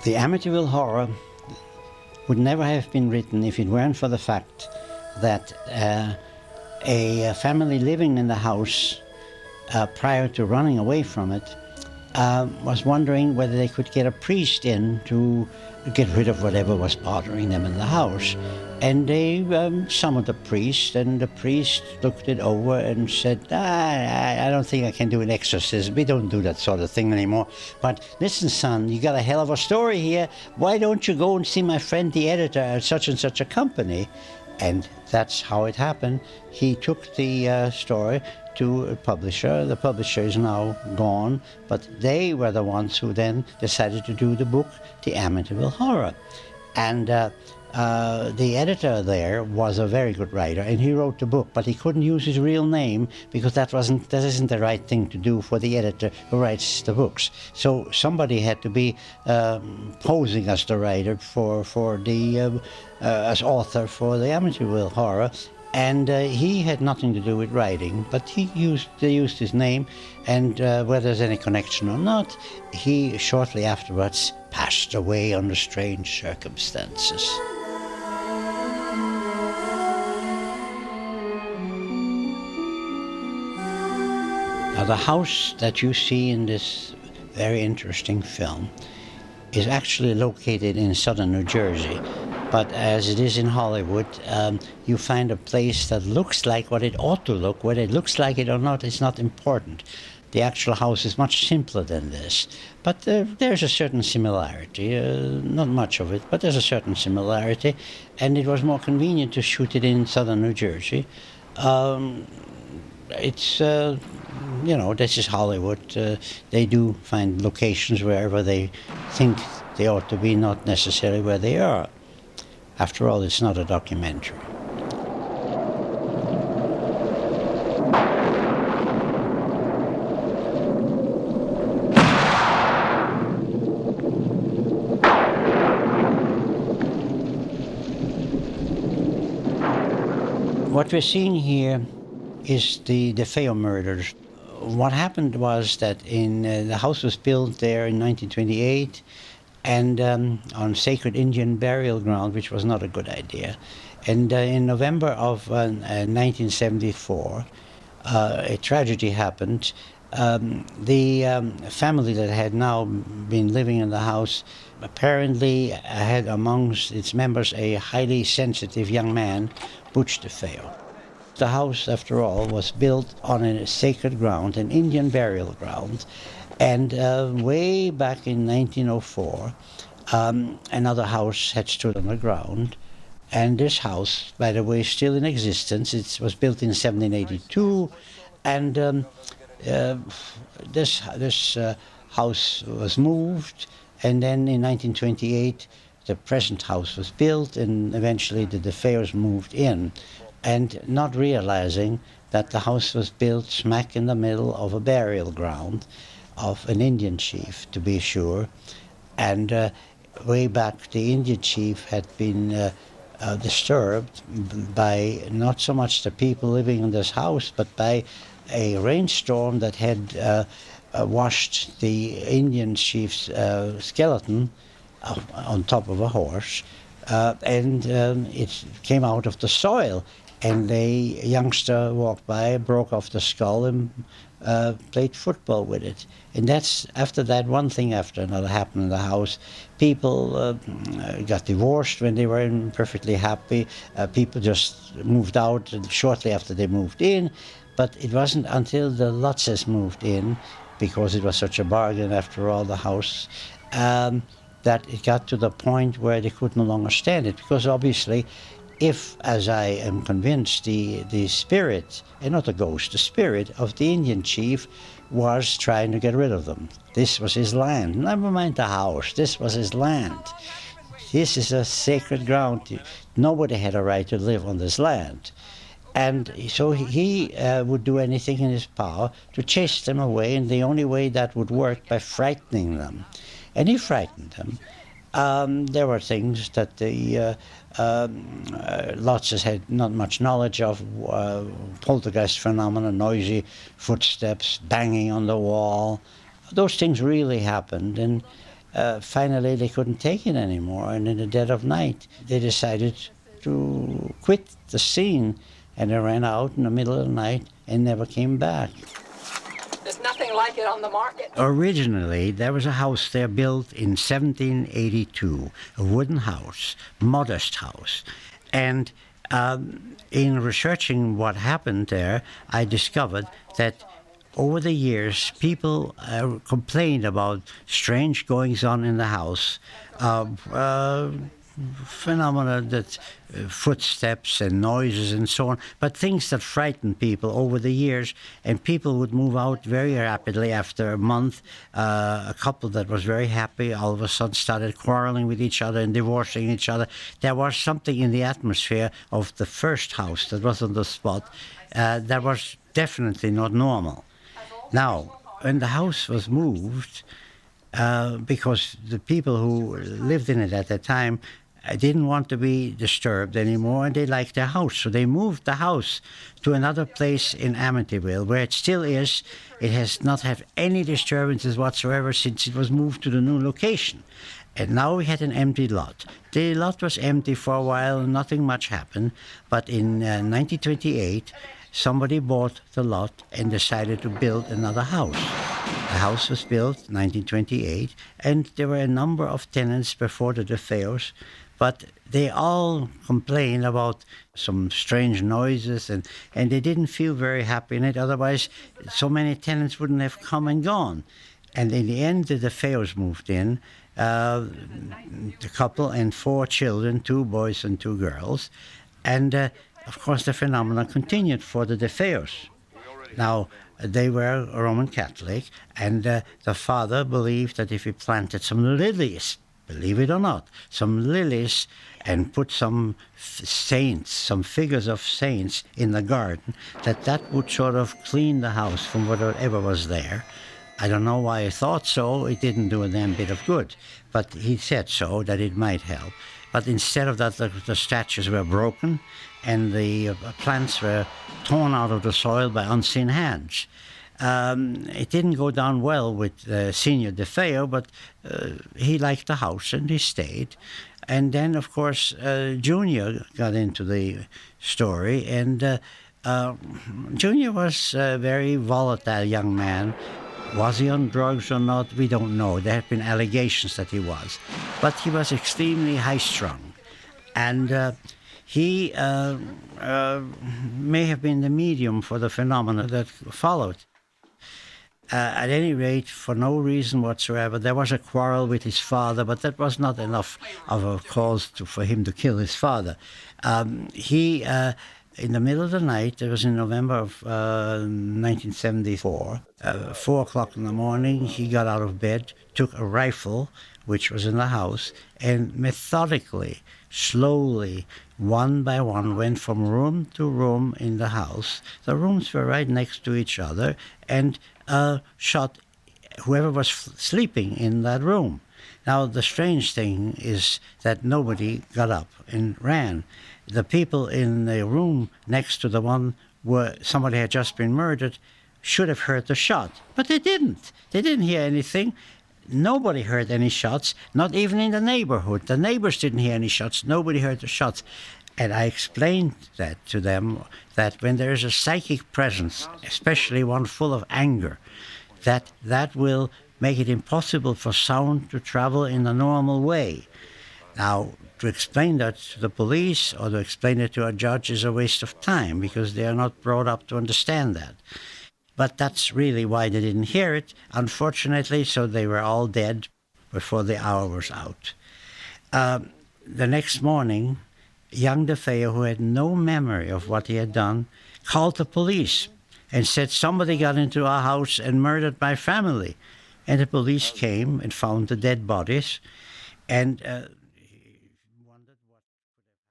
The Amityville Horror would never have been written if it weren't for the fact that a family living in the house prior to running away from it was wondering whether they could get a priest in to get rid of whatever was bothering them in the house. And they summoned a priest, and the priest looked it over and said, I don't think I can do an exorcism. We don't do that sort of thing anymore. But listen, son, you got a hell of a story here. Why don't you go and see my friend the editor at such and such a company? And that's how it happened. He took the story to a publisher. The publisher is now gone, but they were the ones who then decided to do the book, The Amityville Horror. And the editor there was a very good writer, and he wrote the book, but he couldn't use his real name because that isn't the right thing to do for the editor who writes the books. So somebody had to be posing as the writer for the as author for the Amityville Horror. And he had nothing to do with writing, but they used his name, and whether there's any connection or not, he shortly afterwards passed away under strange circumstances. Now, the house that you see in this very interesting film is actually located in southern New Jersey. But as it is in Hollywood, you find a place that looks like what it ought to look. Whether it looks like it or not is not important. The actual house is much simpler than this. But there's a certain similarity, not much of it, but there's a certain similarity. And it was more convenient to shoot it in southern New Jersey. It's, this is Hollywood. They do find locations wherever they think they ought to be, not necessarily where they are. After all, it's not a documentary. What we're seeing here is the DeFeo murders. What happened was that the house was built there in 1928, and on sacred Indian burial ground, which was not a good idea. And in November of 1974, a tragedy happened. The family that had now been living in the house apparently had amongst its members a highly sensitive young man, Butch DeFeo. The house, after all, was built on a sacred ground, an Indian burial ground. And way back in 1904, another house had stood on the ground. And this house, by the way, is still in existence. It was built in 1782. And this house was moved. And then in 1928, the present house was built. And eventually the DeFeos moved in. And not realizing that the house was built smack in the middle of a burial ground of an Indian chief, to be sure. And way back, the Indian chief had been disturbed by not so much the people living in this house, but by a rainstorm that had washed the Indian chief's skeleton on top of a horse, and it came out of the soil. And a youngster walked by, broke off the skull, and played football with it. And after that, one thing after another happened in the house. People got divorced when they were perfectly happy. People just moved out shortly after they moved in. But it wasn't until the Lutzes moved in, because it was such a bargain after all, the house, that it got to the point where they could no longer stand it. Because obviously, if, as I am convinced, the spirit, and not the ghost, the spirit of the Indian chief was trying to get rid of them. This was his land. Never mind the house. This was his land. This is a sacred ground. Nobody had a right to live on this land. And so he would do anything in his power to chase them away, and the only way that would work by frightening them. And he frightened them. There were things that the Lutzes had not much knowledge of, poltergeist phenomena, noisy footsteps, banging on the wall. Those things really happened, and Finally, they couldn't take it anymore, and in the dead of night, they decided to quit the scene, and they ran out in the middle of the night and never came back. There's nothing like it on the market. Originally, there was a house there built in 1782, a wooden house, modest house. And in researching what happened there, I discovered that over the years, people complained about strange goings-on in the house, phenomena that footsteps and noises and so on, but things that frightened people over the years, and people would move out very rapidly after a month. A couple that was very happy all of a sudden started quarreling with each other and divorcing each other. There was something in the atmosphere of the first house that was on the spot that was definitely not normal. Now, when the house was moved, because the people who lived in it at that time didn't want to be disturbed anymore, and they liked their house. So they moved the house to another place in Amityville, where it still is. It has not had any disturbances whatsoever since it was moved to the new location. And now we had an empty lot. The lot was empty for a while, and nothing much happened. But in 1928, somebody bought the lot and decided to build another house. The house was built in 1928, and there were a number of tenants before the DeFeos, but they all complained about some strange noises, and they didn't feel very happy in it. Otherwise, so many tenants wouldn't have come and gone. And in the end, the DeFeos moved in, the couple and 4 children, 2 boys and 2 girls, and of course, the phenomenon continued for the DeFeos. Now, they were Roman Catholic, and the father believed that if he planted some lilies, believe it or not, some lilies, and put some saints, some figures of saints in the garden, that would sort of clean the house from whatever was there. I don't know why he thought so. It didn't do a damn bit of good. But he said so, that it might help. But instead of that, the statues were broken, and the plants were torn out of the soil by unseen hands. It didn't go down well with Senior DeFeo, but he liked the house and he stayed. And then, of course, Junior got into the story, and Junior was a very volatile young man. Was he on drugs or not? We don't know. There have been allegations that he was. But he was extremely high-strung. And he may have been the medium for the phenomena that followed. At any rate, for no reason whatsoever, there was a quarrel with his father, but that was not enough of a cause for him to kill his father. In the middle of the night, it was in November of 1974, 4 o'clock in the morning, he got out of bed, took a rifle, which was in the house, and methodically, slowly, one by one, went from room to room in the house. The rooms were right next to each other, and shot whoever was sleeping in that room. Now, the strange thing is that nobody got up and ran. The people in the room next to the one where somebody had just been murdered should have heard the shot, but they didn't. They didn't hear anything. Nobody heard any shots, not even in the neighborhood. The neighbors didn't hear any shots. Nobody heard the shots. And I explained that to them, that when there is a psychic presence, especially one full of anger, that will make it impossible for sound to travel in the normal way. Now, to explain that to the police or to explain it to a judge is a waste of time, because they are not brought up to understand that. But that's really why they didn't hear it, unfortunately, so they were all dead before the hour was out. The next morning, young DeFeo, who had no memory of what he had done, called the police and said, somebody got into our house and murdered my family. And the police came and found the dead bodies. And